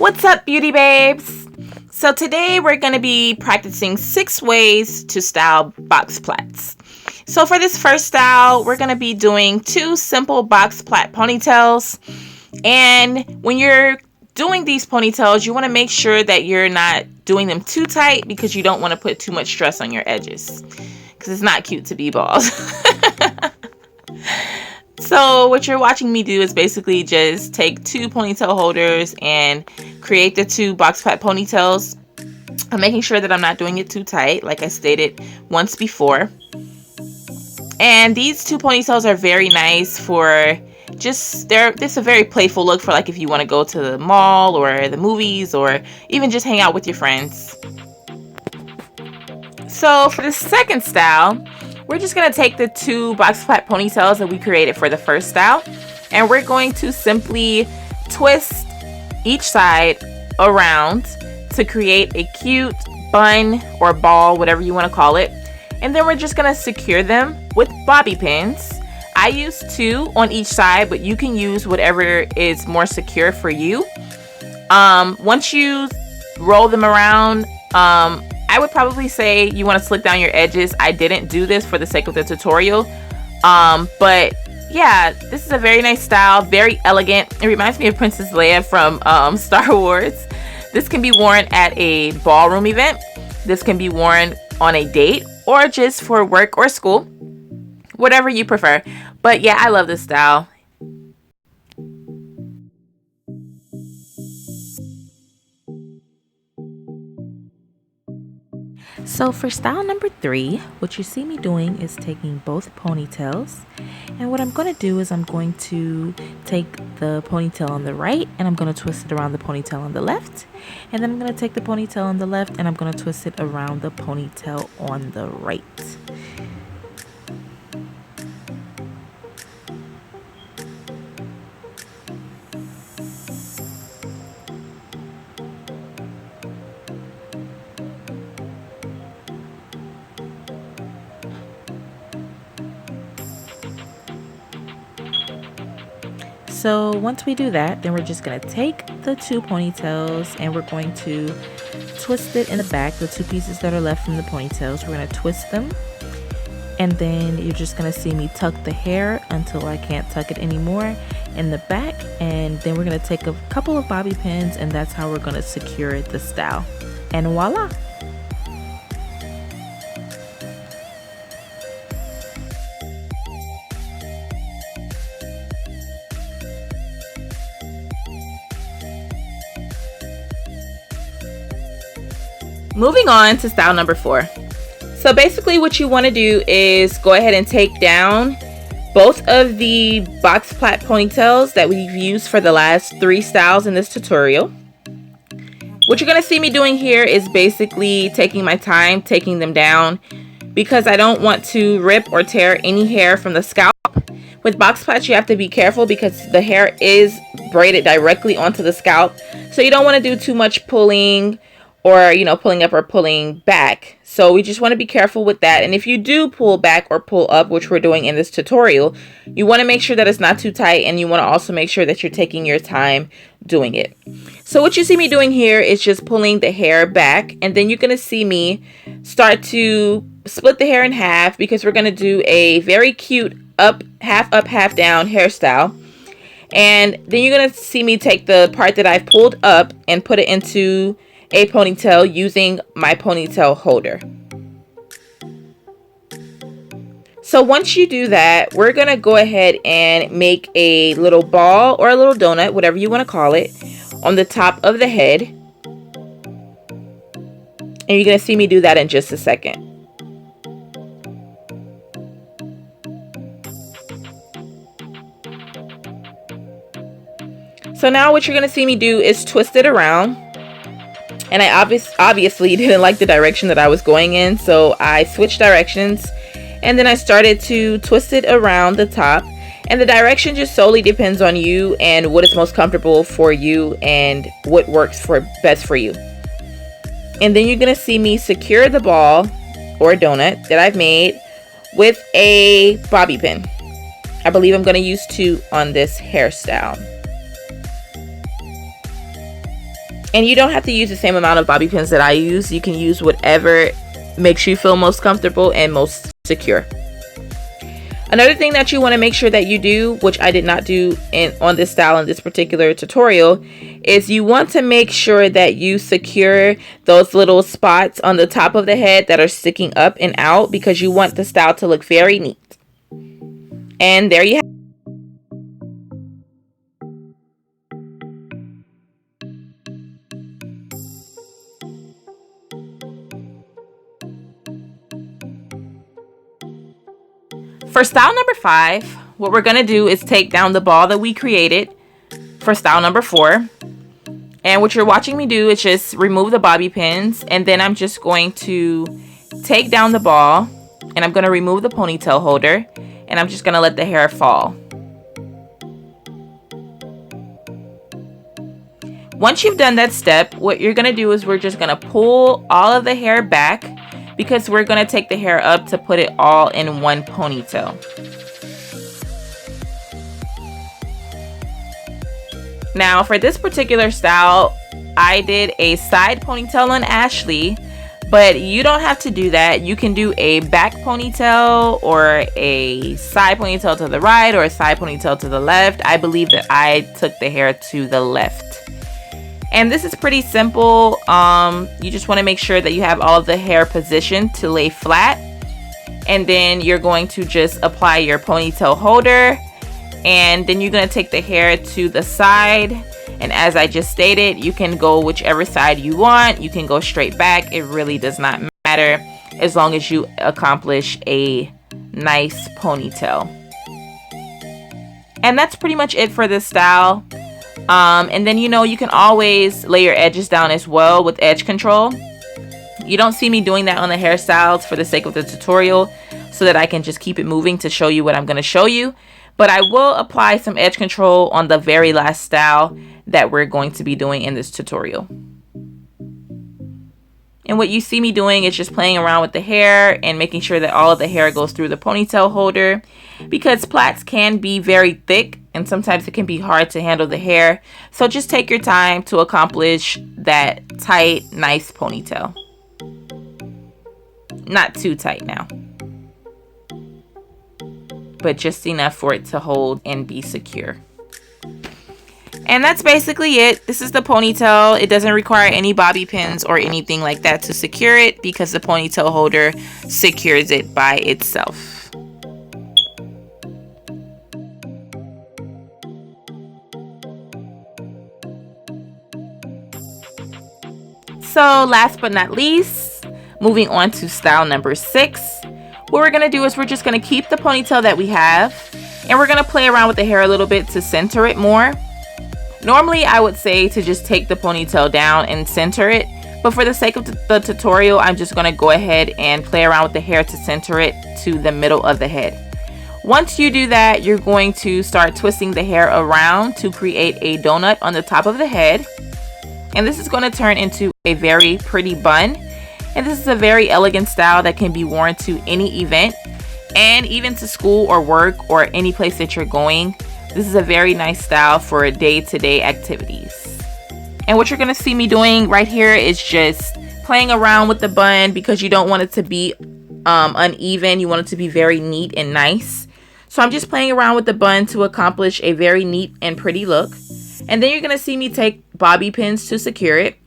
What's up, beauty babes? So today we're going to be practicing 6 ways to style box plaits. So for this first style, we're going to be doing 2 simple box plait ponytails. And when you're doing these ponytails, you want to make sure that you're not doing them too tight because you don't want to put too much stress on your edges, because it's not cute to be bald. So what you're watching me do is basically just take 2 ponytail holders and create the 2 box plait ponytails. I'm making sure that I'm not doing it too tight, like I stated once before. And these 2 ponytails are very nice for just a very playful look for like if you want to go to the mall or the movies or even just hang out with your friends. So for the second style, we're just going to take the 2 box plait ponytails that we created for the first style, and we're going to simply twist each side around to create a cute bun or ball, whatever you want to call it. And then we're just going to secure them with bobby pins. I use 2 on each side, but you can use whatever is more secure for you. Once you roll them around, I would probably say you want to slick down your edges. I didn't do this for the sake of the tutorial. But yeah, this is a very nice style, very elegant. It reminds me of Princess Leia from Star Wars. This can be worn at a ballroom event. This can be worn on a date or just for work or school, whatever you prefer. But yeah, I love this style. So for style number 3, what you see me doing is taking both ponytails, and what I'm going to do is I'm going to take the ponytail on the right and I'm going to twist it around the ponytail on the left, and then I'm going to take the ponytail on the left and I'm going to twist it around the ponytail on the right. So once we do that, then we're just going to take the 2 ponytails and we're going to twist it in the back, the 2 pieces that are left from the ponytails. We're going to twist them, and then you're just going to see me tuck the hair until I can't tuck it anymore in the back, and then we're going to take a couple of bobby pins, and that's how we're going to secure the style. And voila! Moving on to style number 4. So basically what you want to do is go ahead and take down both of the box plait ponytails that we've used for the last 3 styles in this tutorial. What you're going to see me doing here is basically taking my time, taking them down, because I don't want to rip or tear any hair from the scalp. With box plaits, you have to be careful because the hair is braided directly onto the scalp, so you don't want to do too much pulling or pulling up or pulling back. So we just want to be careful with that. And if you do pull back or pull up, which we're doing in this tutorial, you want to make sure that it's not too tight, and you want to also make sure that you're taking your time doing it. So what you see me doing here is just pulling the hair back, and then you're going to see me start to split the hair in half, because we're going to do a very cute up, half down hairstyle. And then you're going to see me take the part that I've pulled up and put it into a ponytail using my ponytail holder. So once you do that, we're going to go ahead and make a little ball or a little donut, whatever you want to call it, on the top of the head. And you're going to see me do that in just a second. So now what you're going to see me do is twist it around. And I obviously didn't like the direction that I was going in, so I switched directions, and then I started to twist it around the top. And the direction just solely depends on you and what is most comfortable for you and what works best for you. And then you're going to see me secure the ball or donut that I've made with a bobby pin. I believe I'm going to use 2 on this hairstyle. And you don't have to use the same amount of bobby pins that I use. You can use whatever makes you feel most comfortable and most secure. Another thing that you want to make sure that you do, which I did not do on this style in this particular tutorial, is you want to make sure that you secure those little spots on the top of the head that are sticking up and out, because you want the style to look very neat. And there you have it. For style number 5, what we're going to do is take down the ball that we created for style number 4. And what you're watching me do is just remove the bobby pins, and then I'm just going to take down the ball, and I'm going to remove the ponytail holder, and I'm just going to let the hair fall. Once you've done that step, what you're going to do is we're just going to pull all of the hair back, because we're going to take the hair up to put it all in one ponytail. Now for this particular style, I did a side ponytail on Ashley, but you don't have to do that. You can do a back ponytail or a side ponytail to the right or a side ponytail to the left. I believe that I took the hair to the left. And this is pretty simple. You just want to make sure that you have all of the hair positioned to lay flat. And then you're going to just apply your ponytail holder. And then you're going to take the hair to the side. And as I just stated, you can go whichever side you want. You can go straight back. It really does not matter as long as you accomplish a nice ponytail. And that's pretty much it for this style. And then, you can always lay your edges down as well with edge control. You don't see me doing that on the hairstyles for the sake of the tutorial, so that I can just keep it moving to show you what I'm going to show you. But I will apply some edge control on the very last style that we're going to be doing in this tutorial. And what you see me doing is just playing around with the hair and making sure that all of the hair goes through the ponytail holder, because plaits can be very thick and sometimes it can be hard to handle the hair. So just take your time to accomplish that tight, nice ponytail. Not too tight now, but just enough for it to hold and be secure. And that's basically it. This is the ponytail. It doesn't require any bobby pins or anything like that to secure it, because the ponytail holder secures it by itself. So last but not least, moving on to style number 6. What we're going to do is we're just going to keep the ponytail that we have, and we're going to play around with the hair a little bit to center it more. Normally, I would say to just take the ponytail down and center it, but for the sake of the tutorial, I'm just going to go ahead and play around with the hair to center it to the middle of the head. Once you do that, you're going to start twisting the hair around to create a donut on the top of the head. And this is going to turn into a very pretty bun. And this is a very elegant style that can be worn to any event, and even to school or work or any place that you're going. This is a very nice style for day-to-day activities. And what you're going to see me doing right here is just playing around with the bun, because you don't want it to be uneven. You want it to be very neat and nice. So I'm just playing around with the bun to accomplish a very neat and pretty look. And then you're going to see me take bobby pins to secure it.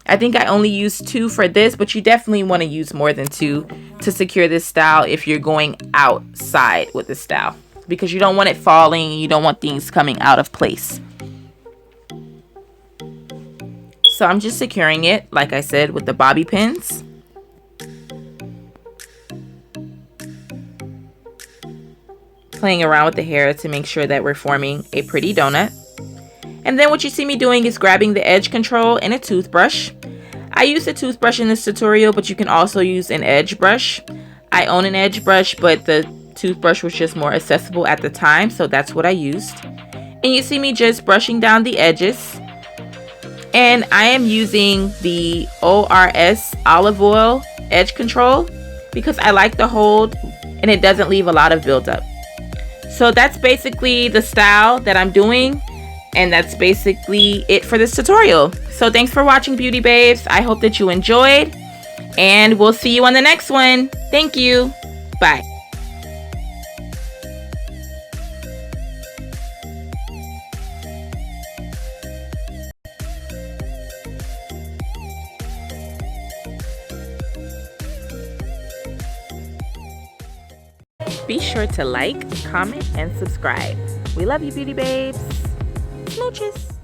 I think I only used 2 for this, but you definitely want to use more than 2 to secure this style if you're going outside with this style, because you don't want it falling and you don't want things coming out of place. So I'm just securing it, like I said, with the bobby pins. Playing around with the hair to make sure that we're forming a pretty donut. And then what you see me doing is grabbing the edge control and a toothbrush. I used a toothbrush in this tutorial, but you can also use an edge brush. I own an edge brush, but the toothbrush was just more accessible at the time, so that's what I used. And you see me just brushing down the edges. And I am using the ORS olive oil edge control because I like the hold and it doesn't leave a lot of buildup. So that's basically the style that I'm doing. And that's basically it for this tutorial. So thanks for watching, beauty babes. I hope that you enjoyed, and we'll see you on the next one. Thank you. Bye. Be sure to like, comment, and subscribe. We love you, beauty babes. Smooches.